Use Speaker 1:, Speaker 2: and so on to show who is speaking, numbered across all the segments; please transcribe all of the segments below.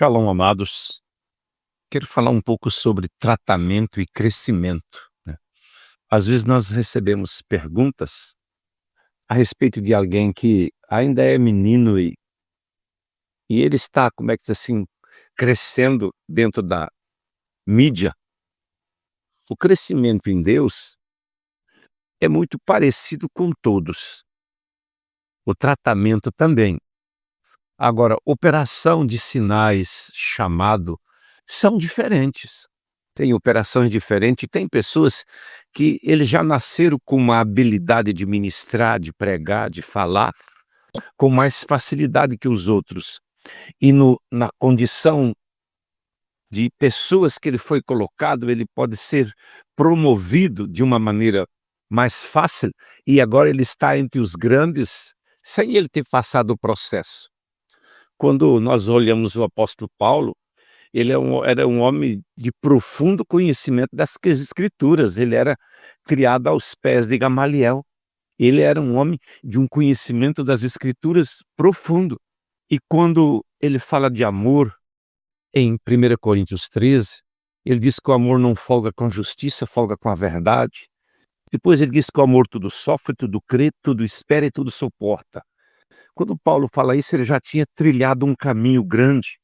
Speaker 1: Shalom, amados. Quero falar um pouco sobre tratamento e crescimento, né? Às vezes nós recebemos perguntas a respeito de alguém que ainda é menino e ele está, como é que diz assim, crescendo dentro da mídia. O crescimento em Deus é muito parecido com todos. O tratamento também. Agora, operação de sinais, chamado, são diferentes. Tem operações diferentes, tem pessoas que eles já nasceram com uma habilidade de ministrar, de pregar, de falar, com mais facilidade que os outros. E na condição de pessoas que ele foi colocado, ele pode ser promovido de uma maneira mais fácil, e agora ele está entre os grandes, sem ele ter passado o processo. Quando nós olhamos o apóstolo Paulo, ele era um homem de profundo conhecimento das Escrituras. Ele era criado aos pés de Gamaliel. Ele era um homem de um conhecimento das Escrituras profundo. E quando ele fala de amor, em 1 Coríntios 13, ele diz que o amor não folga com a justiça, folga com a verdade. Depois ele diz que o amor tudo sofre, tudo crê, tudo espera e tudo suporta. Quando Paulo fala isso, ele já tinha trilhado um caminho grande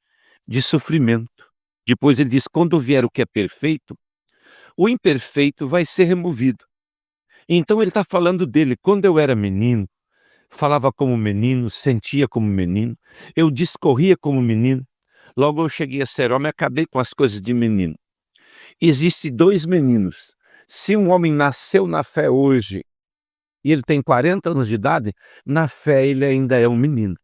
Speaker 1: de sofrimento. Depois ele diz, quando vier o que é perfeito, o imperfeito vai ser removido. Então ele está falando dele. Quando eu era menino, falava como menino, sentia como menino, eu discorria como menino. Logo eu cheguei a ser homem, acabei com as coisas de menino. Existem dois meninos. Se um homem nasceu na fé hoje, e ele tem 40 anos de idade, na fé ele ainda é um menino.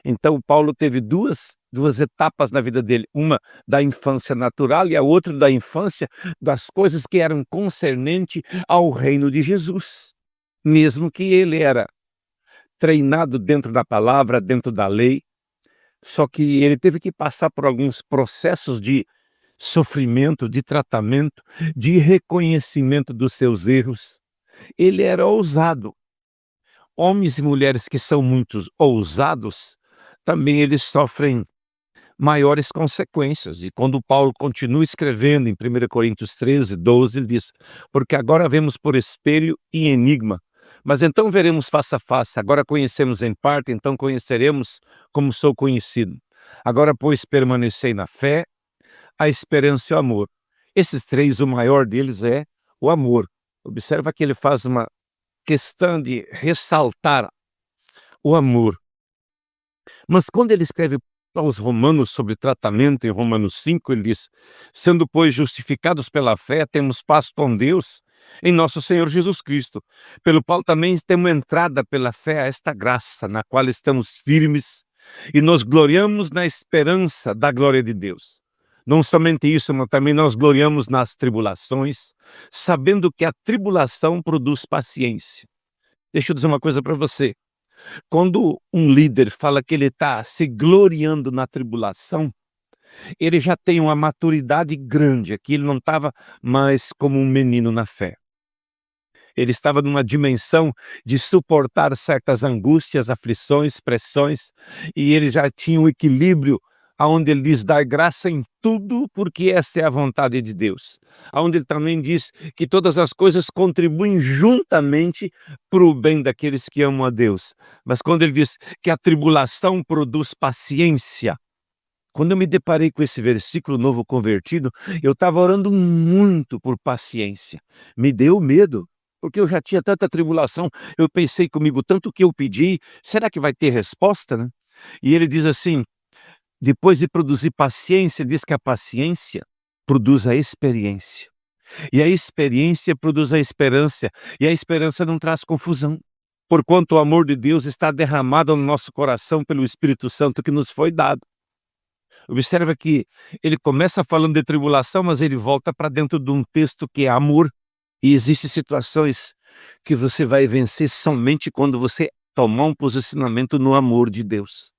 Speaker 1: Então Paulo teve duas etapas na vida dele, uma da infância natural e a outra da infância das coisas que eram concernentes ao reino de Jesus. Mesmo que ele era treinado dentro da palavra, dentro da lei, só que ele teve que passar por alguns processos de sofrimento, de tratamento, de reconhecimento dos seus erros. Ele era ousado. Homens e mulheres que são muito ousados, também eles sofrem maiores consequências. E quando Paulo continua escrevendo em 1 Coríntios 13, 12, ele diz, porque agora vemos por espelho e enigma, mas então veremos face a face. Agora conhecemos em parte, então conheceremos como sou conhecido. Agora, pois, permanecei na fé, a esperança e o amor. Esses três, o maior deles é o amor. Observa que ele faz uma questão de ressaltar o amor. Mas quando ele escreve aos Romanos sobre tratamento, em Romanos 5, ele diz, sendo, pois, justificados pela fé, temos paz com Deus em nosso Senhor Jesus Cristo, pelo qual também temos entrada pela fé a esta graça, na qual estamos firmes e nos gloriamos na esperança da glória de Deus. Não somente isso, mas também nós gloriamos nas tribulações, sabendo que a tribulação produz paciência. Deixa eu dizer uma coisa para você. Quando um líder fala que ele está se gloriando na tribulação, ele já tem uma maturidade grande, aqui ele não estava mais como um menino na fé. Ele estava numa dimensão de suportar certas angústias, aflições, pressões, e ele já tinha um equilíbrio onde ele diz, dar graça em tudo, porque essa é a vontade de Deus. Onde ele também diz que todas as coisas contribuem juntamente para o bem daqueles que amam a Deus. Mas quando ele diz que a tribulação produz paciência, quando eu me deparei com esse versículo novo convertido, eu estava orando muito por paciência. Me deu medo, porque eu já tinha tanta tribulação. Eu pensei comigo, tanto que eu pedi, será que vai ter resposta, né? E ele diz assim, depois de produzir paciência, diz que a paciência produz a experiência. E a experiência produz a esperança. E a esperança não traz confusão. Porquanto o amor de Deus está derramado no nosso coração pelo Espírito Santo que nos foi dado. Observa que ele começa falando de tribulação, mas ele volta para dentro de um texto que é amor. E existem situações que você vai vencer somente quando você tomar um posicionamento no amor de Deus.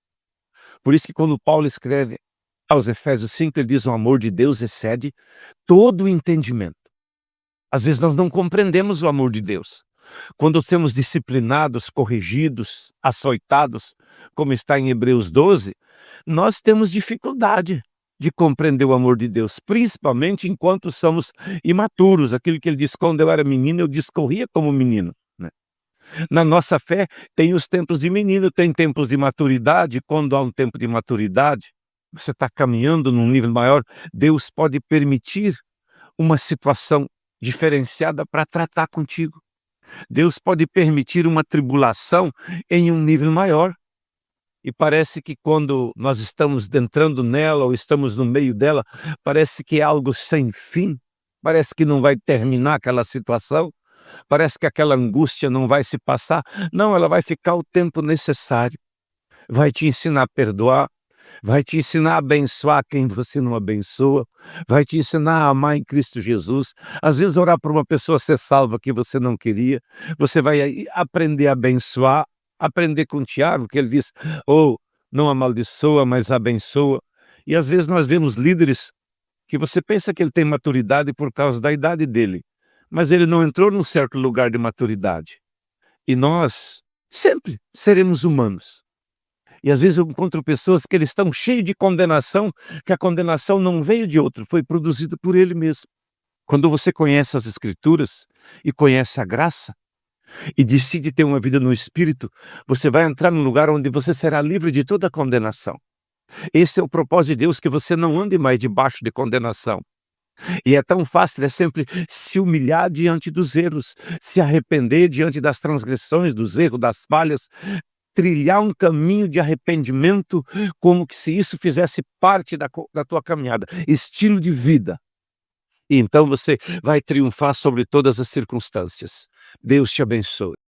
Speaker 1: Por isso que quando Paulo escreve aos Efésios 5, ele diz, o amor de Deus excede todo o entendimento. Às vezes nós não compreendemos o amor de Deus. Quando somos disciplinados, corrigidos, açoitados, como está em Hebreus 12, nós temos dificuldade de compreender o amor de Deus, principalmente enquanto somos imaturos. Aquilo que ele diz: "Quando eu era menino, eu discorria como menino", né. Na nossa fé tem os tempos de menino, tem tempos de maturidade. Quando há um tempo de maturidade, você está caminhando num nível maior, Deus pode permitir uma situação diferenciada para tratar contigo. Deus pode permitir uma tribulação em um nível maior. E parece que quando nós estamos entrando nela ou estamos no meio dela, parece que é algo sem fim, parece que não vai terminar aquela situação, parece que aquela angústia não vai se passar. Não, ela vai ficar o tempo necessário, vai te ensinar a perdoar, vai te ensinar a abençoar quem você não abençoa, vai te ensinar a amar em Cristo Jesus. Às vezes orar por uma pessoa ser salva que você não queria, você vai aí aprender a abençoar, aprender com Tiago, que ele diz: "Ou não amaldiçoa, mas abençoa". E às vezes nós vemos líderes que você pensa que ele tem maturidade por causa da idade dele, mas ele não entrou num certo lugar de maturidade. E nós sempre seremos humanos. E às vezes eu encontro pessoas que eles estão cheios de condenação, que a condenação não veio de outro, foi produzida por ele mesmo. Quando você conhece as Escrituras e conhece a graça e decide ter uma vida no Espírito, você vai entrar num lugar onde você será livre de toda condenação. Esse é o propósito de Deus, que você não ande mais debaixo de condenação. E é tão fácil, é sempre se humilhar diante dos erros, se arrepender diante das transgressões, dos erros, das falhas, trilhar um caminho de arrependimento, como que se isso fizesse parte da tua caminhada, estilo de vida. E então você vai triunfar sobre todas as circunstâncias. Deus te abençoe.